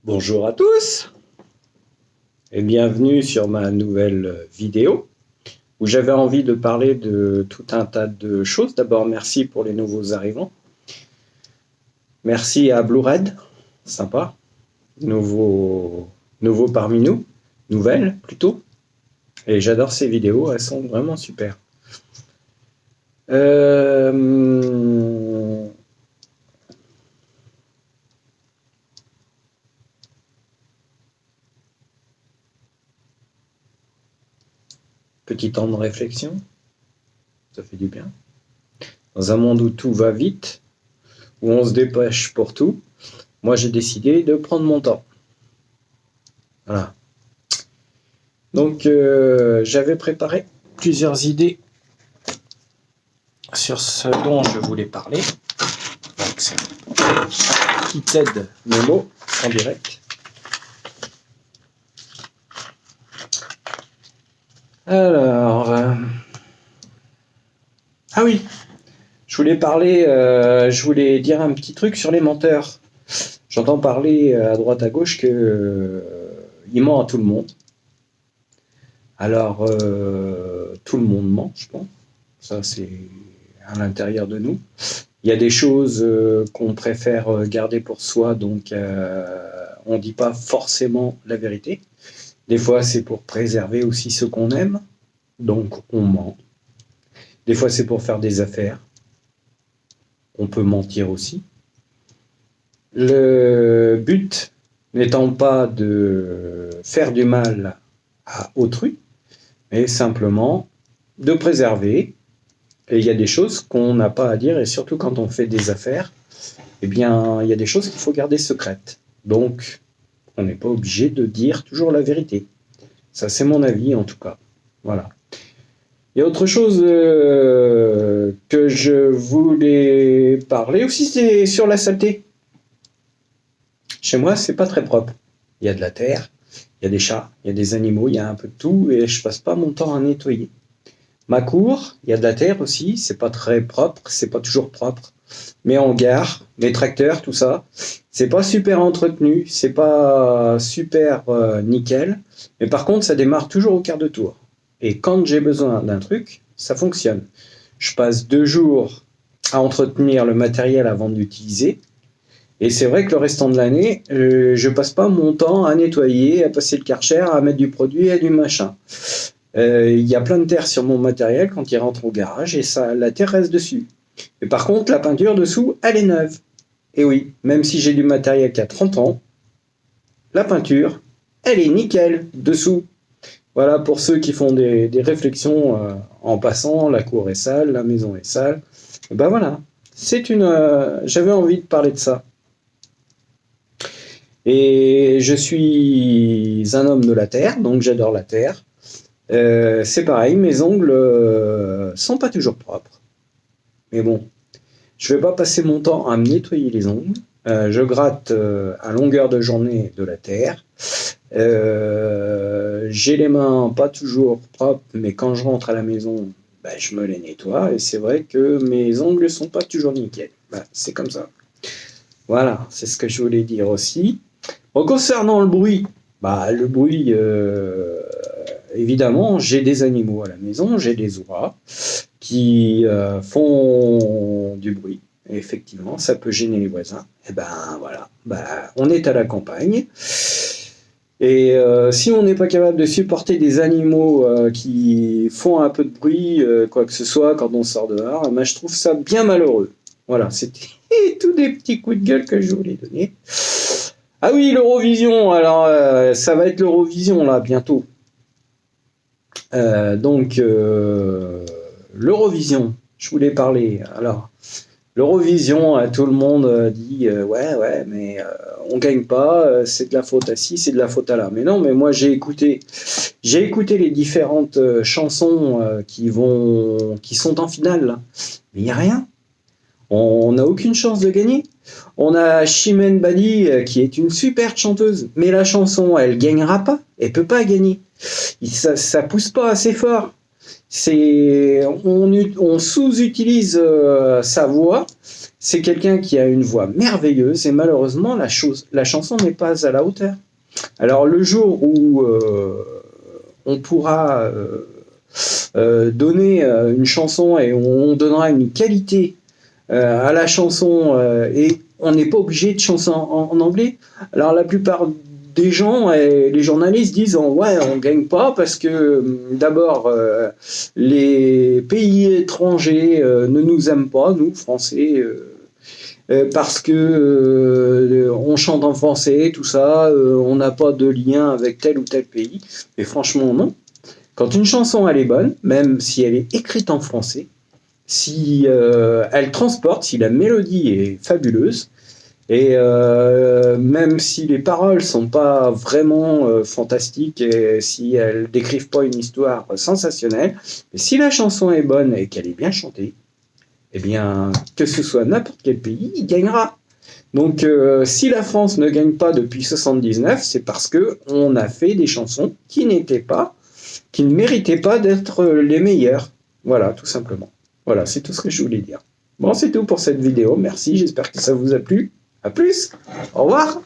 Bonjour à tous et bienvenue sur ma nouvelle vidéo où j'avais envie de parler de tout un tas de choses. D'abord, merci pour les nouveaux arrivants. Merci à Blue Red, sympa, nouveau parmi nous, nouvelle plutôt. Et j'adore ces vidéos, elles sont vraiment super. Petit temps de réflexion, ça fait du bien. Dans un monde où tout va vite, où on se dépêche pour tout, moi j'ai décidé de prendre mon temps. Voilà. Donc j'avais préparé plusieurs idées sur ce dont je voulais parler. Donc c'est qui t'aide mes mots en direct. Alors, ah oui, je voulais dire un petit truc sur les menteurs. J'entends parler à droite à gauche que il ment à tout le monde. Alors, tout le monde ment, je pense. Ça, c'est à l'intérieur de nous. Il y a des choses qu'on préfère garder pour soi, donc on ne dit pas forcément la vérité. Des fois, c'est pour préserver aussi ce qu'on aime, donc on ment. Des fois, c'est pour faire des affaires. On peut mentir aussi. Le but n'étant pas de faire du mal à autrui, mais simplement de préserver. Et il y a des choses qu'on n'a pas à dire, et surtout quand on fait des affaires, eh bien, il y a des choses qu'il faut garder secrètes. Donc, on n'est pas obligé de dire toujours la vérité. Ça, c'est mon avis, en tout cas. Voilà. Il y a autre chose que je voulais parler aussi, c'est sur la saleté. Chez moi, c'est pas très propre. Il y a de la terre, il y a des chats, il y a des animaux, il y a un peu de tout, et je passe pas mon temps à nettoyer. Ma cour, il y a de la terre aussi, c'est pas très propre, c'est pas toujours propre. Mes hangars, mes tracteurs, tout ça, c'est pas super entretenu, c'est pas super nickel, mais par contre, ça démarre toujours au quart de tour. Et quand j'ai besoin d'un truc, ça fonctionne. Je passe 2 jours à entretenir le matériel avant de l'utiliser. Et c'est vrai que le restant de l'année, je passe pas mon temps à nettoyer, à passer le Karcher, à mettre du produit et du machin. Il y a plein de terre sur mon matériel quand il rentre au garage et ça, la terre reste dessus. Et par contre, la peinture dessous, elle est neuve. Et oui, même si j'ai du matériel qui a 30 ans, la peinture, elle est nickel dessous. Voilà pour ceux qui font des réflexions en passant, la cour est sale, la maison est sale. Et ben voilà, j'avais envie de parler de ça. Et je suis un homme de la terre, donc j'adore la terre. C'est pareil, mes ongles sont pas toujours propres. Mais bon, je vais pas passer mon temps à me nettoyer les ongles. Je gratte à longueur de journée de la terre. J'ai les mains pas toujours propres, mais quand je rentre à la maison, ben, je me les nettoie. Et c'est vrai que mes ongles sont pas toujours nickel. Ben, c'est comme ça. Voilà, c'est ce que je voulais dire aussi. Bon, concernant le bruit, bah, le bruit, évidemment, j'ai des animaux à la maison, j'ai des oies qui font du bruit. Et effectivement, ça peut gêner les voisins. Et ben voilà, on est à la campagne. Et si on n'est pas capable de supporter des animaux qui font un peu de bruit, quoi que ce soit, quand on sort dehors, ben, je trouve ça bien malheureux. Voilà, c'était tous des petits coups de gueule que je voulais donner. Ah oui, l'Eurovision, alors ça va être l'Eurovision là bientôt. Donc l'Eurovision, je voulais parler. Alors l'Eurovision, tout le monde dit ouais, mais on gagne pas, c'est de la faute à ci, c'est de la faute à là. Mais non, mais moi j'ai écouté les différentes chansons qui sont en finale là. Mais il y a rien. On n'a aucune chance de gagner. On a Chimène Badi qui est une super chanteuse, mais la chanson, elle gagnera pas, elle peut pas gagner. Ça pousse pas assez fort. On sous-utilise sa voix c'est quelqu'un qui a une voix merveilleuse et malheureusement la chanson n'est pas à la hauteur. Alors le jour où on pourra donner une chanson et on donnera une qualité à la chanson et on n'est pas obligé de chanter en anglais. Alors la plupart des gens et les journalistes disent ouais, on gagne pas parce que d'abord les pays étrangers ne nous aiment pas, nous Français, parce que on chante en français, tout ça, on n'a pas de lien avec tel ou tel pays. Mais franchement non. Quand une chanson elle est bonne, même si elle est écrite en français, si elle transporte, si la mélodie est fabuleuse, et même si les paroles sont pas vraiment fantastiques et si elles décrivent pas une histoire sensationnelle, mais si la chanson est bonne et qu'elle est bien chantée, eh bien, que ce soit n'importe quel pays, il gagnera. Donc, si la France ne gagne pas depuis 79, c'est parce que on a fait des chansons qui ne méritaient pas d'être les meilleures. Voilà, tout simplement. Voilà, c'est tout ce que je voulais dire. Bon, c'est tout pour cette vidéo. Merci, j'espère que ça vous a plu. À plus. Au revoir.